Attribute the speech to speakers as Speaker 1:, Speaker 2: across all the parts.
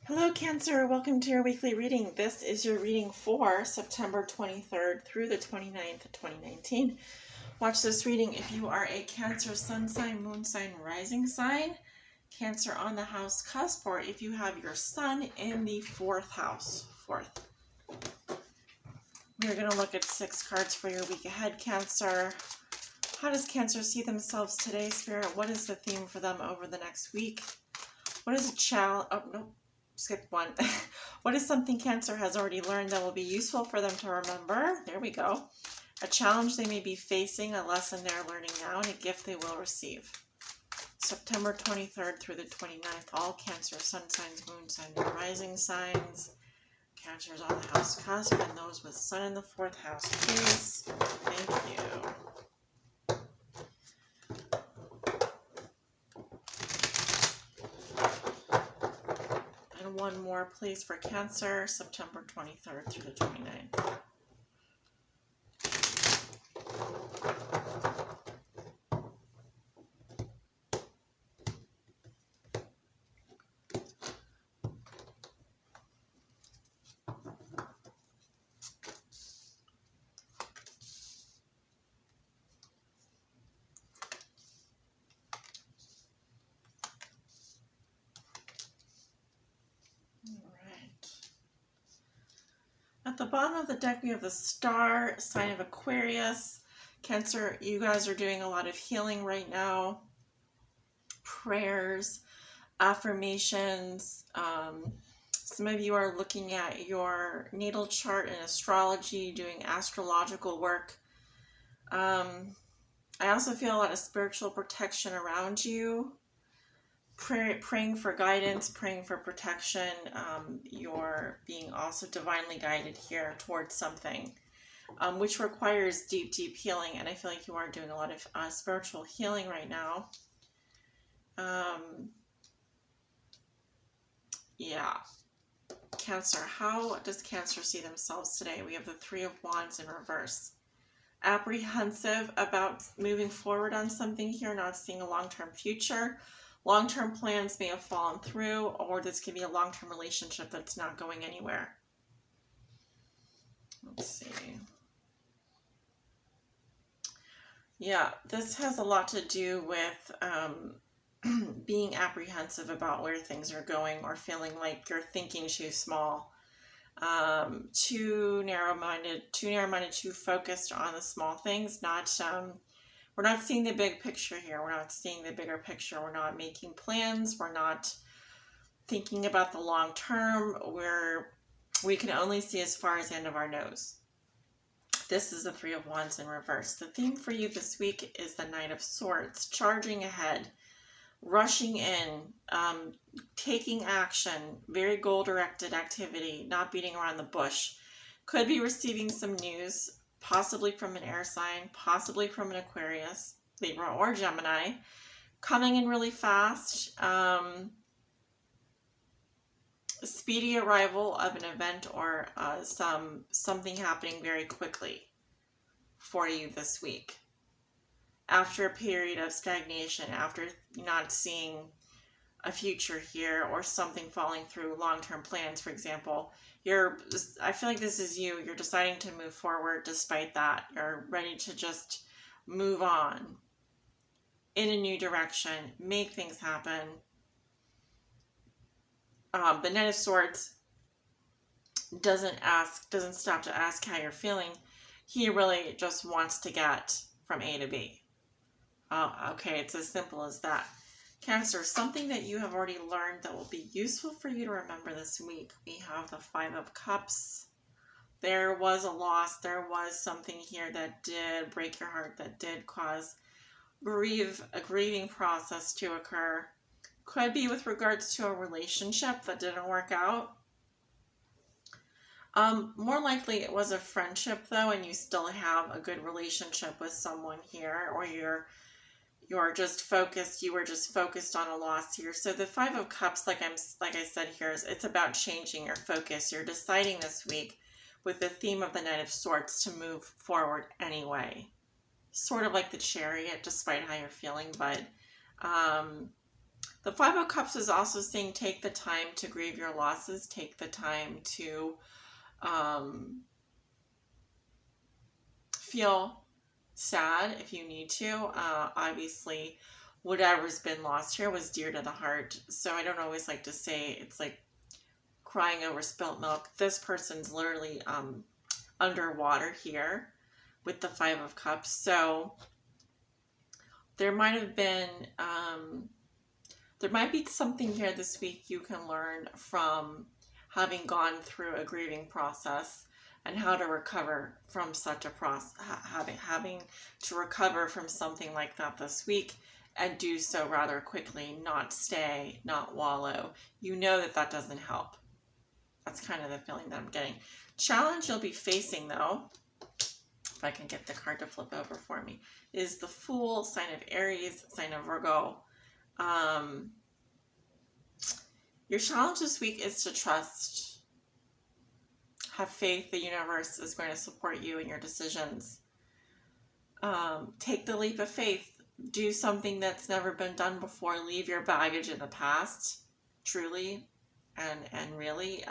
Speaker 1: Hello Cancer, welcome to your weekly reading. This is your reading for September 23rd through the 29th of 2019. Watch this reading if you are a Cancer sun sign, moon sign, rising sign, Cancer on the house cusp, or if you have your sun in the fourth house. We're going to look at 6 cards for your week ahead, Cancer. How does Cancer see themselves today, Spirit? What is the theme for them over the next week? What is a challenge? Oh, nope. Skip one. What is something Cancer has already learned that will be useful for them to remember? There we go. A challenge they may be facing, a lesson they're learning now, and a gift they will receive. September 23rd through the 29th, all Cancer, sun signs, moon signs, and rising signs. Cancers on the house cusp, and those with sun in the 4th house, please. Thank you. One more, please, for Cancer, September 23rd through the 29th. At the bottom of the deck, we have the Star, sign of Aquarius. Cancer, you guys are doing a lot of healing right now. Prayers, affirmations. Some of you are looking at your natal chart and astrology, doing astrological work. I also feel a lot of spiritual protection around you. Praying for guidance, praying for protection. You're being also divinely guided here towards something, which requires deep, deep healing. And I feel like you are doing a lot of spiritual healing right now. Yeah. Cancer, how does Cancer see themselves today? We have the 3 of Wands in reverse. Apprehensive about moving forward on something here, not seeing a long-term future. Long-term plans may have fallen through, or this could be a long-term relationship that's not going anywhere. Let's see. Yeah, this has a lot to do with being apprehensive about where things are going, or feeling like you're thinking too small, too narrow-minded, too focused on the small things, we're not seeing the big picture here. We're not seeing the bigger picture. We're not making plans. We're not thinking about the long term. We can only see as far as the end of our nose. This is the 3 of Wands in reverse. The theme for you this week is the Knight of Swords, charging ahead, rushing in, taking action, very goal-directed activity, not beating around the bush. Could be receiving some news, possibly from an air sign, possibly from an Aquarius, Libra, or Gemini, coming in really fast. Speedy arrival of an event, or something happening very quickly for you this week. After a period of stagnation, after not seeing a future here, or something falling through, long-term plans, for example. I feel like this is you. You're deciding to move forward despite that. You're ready to just move on in a new direction, make things happen. The Knight of Swords doesn't stop to ask how you're feeling. He really just wants to get from A to B. Okay, it's as simple as that. Cancer, something that you have already learned that will be useful for you to remember this week. We have the 5 of Cups. There was a loss. There was something here that did break your heart, that did cause a grieving process to occur. Could be with regards to a relationship that didn't work out. More likely it was a friendship though, and you still have a good relationship with someone here, or you were just focused on a loss here. So the 5 of Cups, like I said here, it's about changing your focus. You're deciding this week with the theme of the Knight of Swords to move forward anyway. Sort of like the Chariot, despite how you're feeling, but The Five of Cups is also saying take the time to grieve your losses. Take the time to feel sad if you need to. Obviously, whatever's been lost here was dear to the heart. So I don't always like to say it's like crying over spilt milk. This person's literally underwater here with the Five of Cups. So there might have been, there might be something here this week you can learn from having gone through a grieving process and how to recover from such a process, having to recover from something like that this week and do so rather quickly, not stay, not wallow. You know that that doesn't help. That's kind of the feeling that I'm getting. Challenge you'll be facing, though, if I can get the card to flip over for me, is the Fool, sign of Aries, sign of Virgo. Your challenge this week is to trust. Have faith the universe is going to support you in your decisions. Take the leap of faith. Do something that's never been done before. Leave your baggage in the past, truly and really.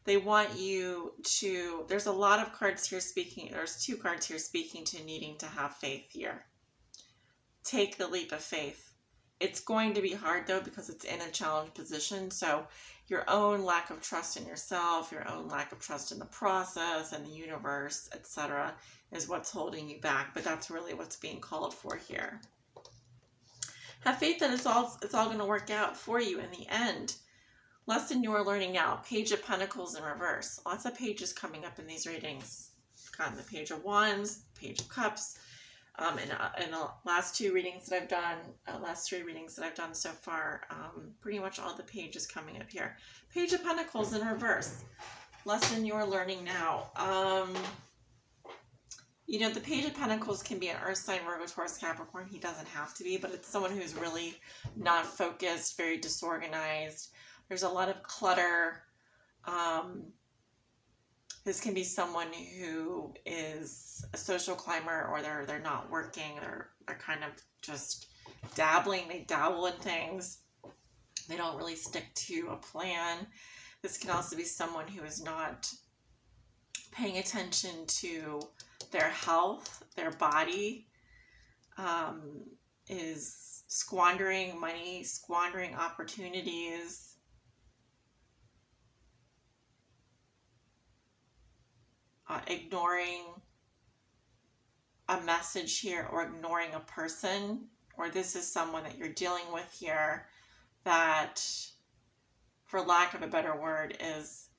Speaker 1: They want you to, there's a lot of cards here speaking, there's two cards here speaking to needing to have faith here. Take the leap of faith. It's going to be hard though because it's in a challenge position. So your own lack of trust in yourself, your own lack of trust in the process and the universe, etc., is what's holding you back. But that's really what's being called for here. Have faith that it's all going to work out for you in the end. Lesson you are learning now. Page of Pentacles in reverse. Lots of pages coming up in these readings. I've gotten the Page of Wands, Page of Cups. In the last two readings that I've done, last three readings that I've done so far, pretty much all the pages coming up here. Page of Pentacles in reverse. Lesson you are learning now. You know, the Page of Pentacles can be an Earth sign, Virgo, Taurus, Capricorn. He doesn't have to be, but it's someone who's really not focused, very disorganized. There's a lot of clutter. This can be someone who is a social climber, or they're not working. They're kind of just dabbling. They dabble in things. They don't really stick to a plan. This can also be someone who is not paying attention to their health, their body, is squandering money, squandering opportunities. Ignoring a message here, or ignoring a person, or this is someone that you're dealing with here that, for lack of a better word, is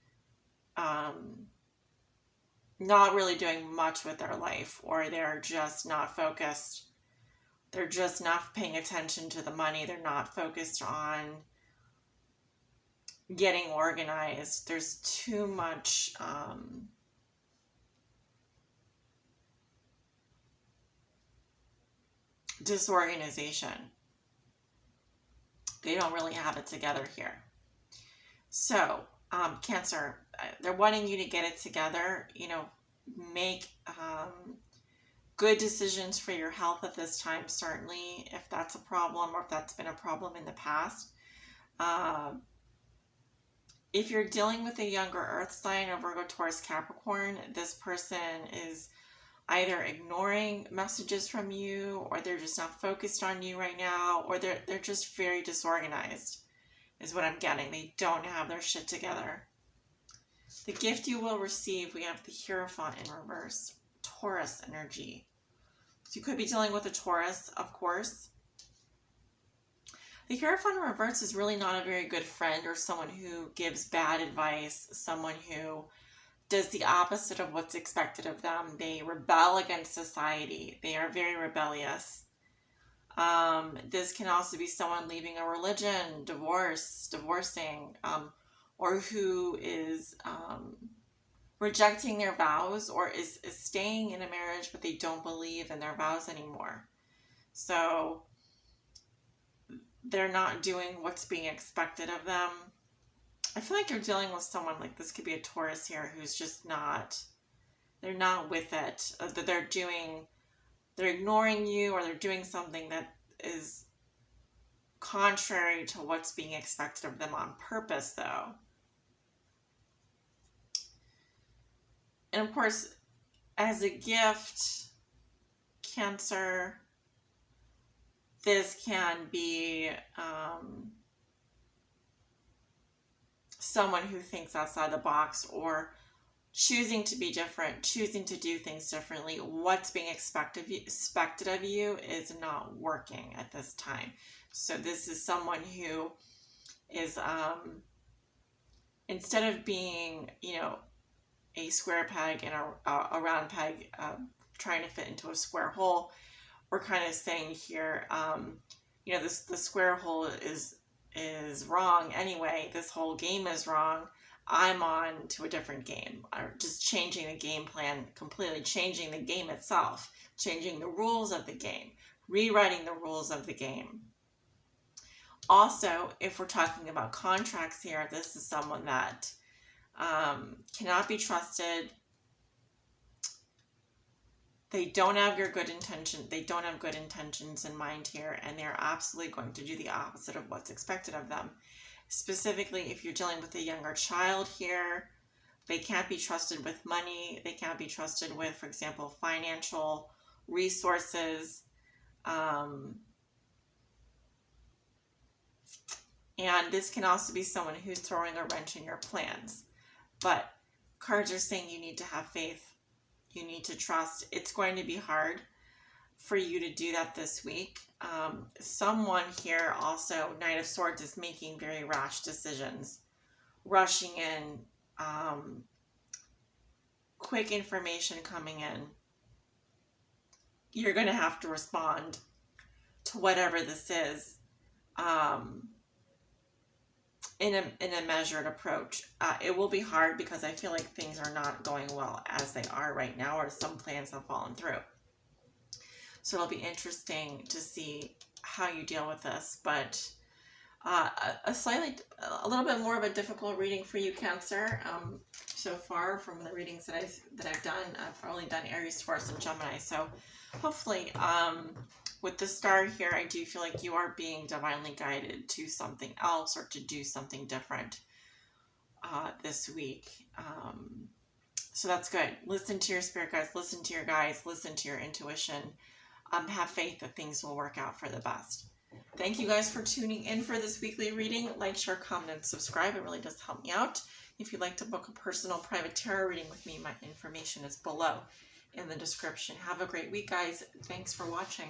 Speaker 1: not really doing much with their life, or they're just not focused. They're just not paying attention to the money. They're not focused on getting organized. There's too much disorganization. They don't really have it together here. So, Cancer, they're wanting you to get it together, you know, make good decisions for your health at this time, certainly, if that's a problem, or if that's been a problem in the past. If you're dealing with a younger Earth sign, or Virgo, Taurus, Capricorn, this person is either ignoring messages from you, or they're just not focused on you right now, or they're just very disorganized, is what I'm getting. They don't have their shit together. The gift you will receive, we have the Hierophant in reverse, Taurus energy. So you could be dealing with a Taurus, of course. The Hierophant in reverse is really not a very good friend, or someone who gives bad advice, someone who does the opposite of what's expected of them. They rebel against society. They are very rebellious. This can also be someone leaving a religion, divorcing, or who is rejecting their vows, or is staying in a marriage, but they don't believe in their vows anymore. So they're not doing what's being expected of them. I feel like you're dealing with someone, like this could be a Taurus here, who's just not, they're not with it. They're ignoring you, or they're doing something that is contrary to what's being expected of them on purpose, though. And of course, as a gift, Cancer, this can be someone who thinks outside the box or choosing to be different, choosing to do things differently. What's being expected of you is not working at this time. So this is someone who is, instead of being, a square peg in a round peg, trying to fit into a square hole, we're kind of saying here, the square hole is wrong anyway. This whole game is wrong. I'm on to a different game, or just changing the game plan, completely changing the game itself, changing the rules of the game, rewriting the rules of the game. Also, if we're talking about contracts here, this is someone that cannot be trusted. They don't have your good intention. They don't have good intentions in mind here, and they're absolutely going to do the opposite of what's expected of them. Specifically, if you're dealing with a younger child here, they can't be trusted with money. They can't be trusted with, for example, financial resources. And this can also be someone who's throwing a wrench in your plans. But cards are saying you need to have faith. You need to trust. It's going to be hard for you to do that this week. Someone here also, Knight of Swords, is making very rash decisions, rushing in, quick information coming in. You're going to have to respond to whatever this is in a measured approach. It will be hard because I feel like things are not going well as they are right now, or some plans have fallen through. So it'll be interesting to see how you deal with this, but a little bit more of a difficult reading for you, Cancer. So far from the readings that I've done, I've only done Aries, Taurus, and Gemini. So hopefully, with the star here, I do feel like you are being divinely guided to something else or to do something different this week. So that's good. Listen to your spirit guides, listen to your guides, listen to your intuition. Have faith that things will work out for the best. Thank you guys for tuning in for this weekly reading. Like, share, comment, and subscribe. It really does help me out. If you'd like to book a personal private tarot reading with me, my information is below in the description. Have a great week, guys. Thanks for watching.